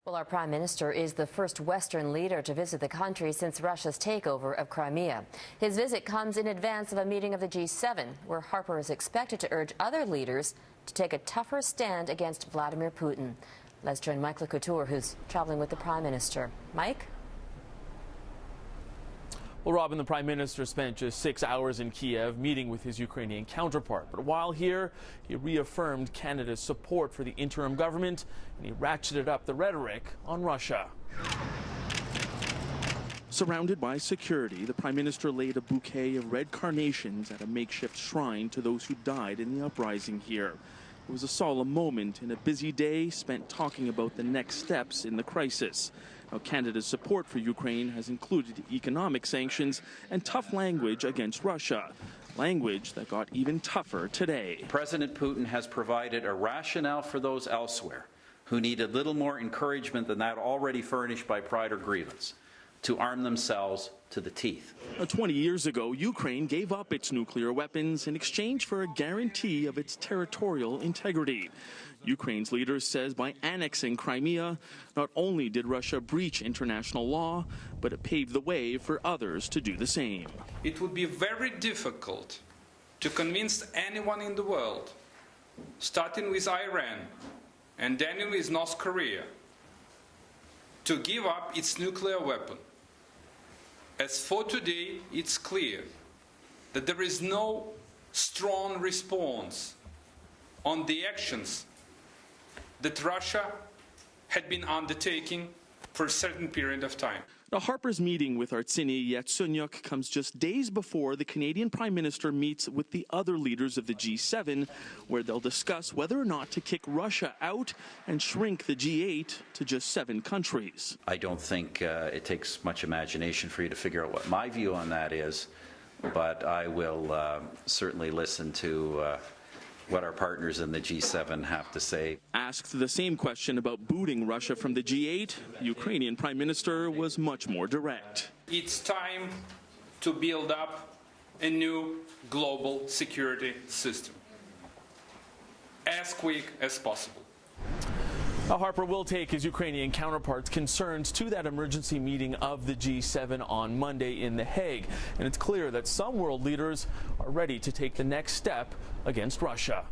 Well, our Prime Minister is the first Western leader to visit the country since Russia's takeover of Crimea. His visit comes in advance of a meeting of the G7, where Harper is expected to urge other leaders to take a tougher stand against Vladimir Putin. Let's join Mike LeCouture, who's traveling with the Prime Minister. Mike? Well, Robin, the Prime Minister spent just 6 hours in Kiev meeting with his Ukrainian counterpart. But while here, he reaffirmed Canada's support for the interim government, and he ratcheted up the rhetoric on Russia. Surrounded by security, the Prime Minister laid a bouquet of red carnations at a makeshift shrine to those who died in the uprising here. It was a solemn moment in a busy day spent talking about the next steps in the crisis. Now, Canada's support for Ukraine has included economic sanctions and tough language against Russia, language that got even tougher today. President Putin has provided a rationale for those elsewhere who needed little more encouragement than that already furnished by pride or grievance, to arm themselves to the teeth. 20 years ago, Ukraine gave up its nuclear weapons in exchange for a guarantee of its territorial integrity. Ukraine's leader says by annexing Crimea, not only did Russia breach international law, but it paved the way for others to do the same. It would be very difficult to convince anyone in the world, starting with Iran and ending with North Korea, to give up its nuclear weapon. As for today, it's clear that there is no strong response on the actions that Russia had been undertaking for a certain period of time. Now, Harper's meeting with Artsini Yatsenyuk comes just days before the Canadian Prime Minister meets with the other leaders of the G7, where they'll discuss whether or not to kick Russia out and shrink the G8 to just 7 countries. I don't think it takes much imagination for you to figure out what my view on that is, but I will certainly listen to what our partners in the G7 have to say. Asked the same question about booting Russia from the G8, the Ukrainian Prime Minister was much more direct. It's time to build up a new global security system as quick as possible. Now, Harper will take his Ukrainian counterpart's concerns to that emergency meeting of the G7 on Monday in The Hague. And it's clear that some world leaders are ready to take the next step against Russia.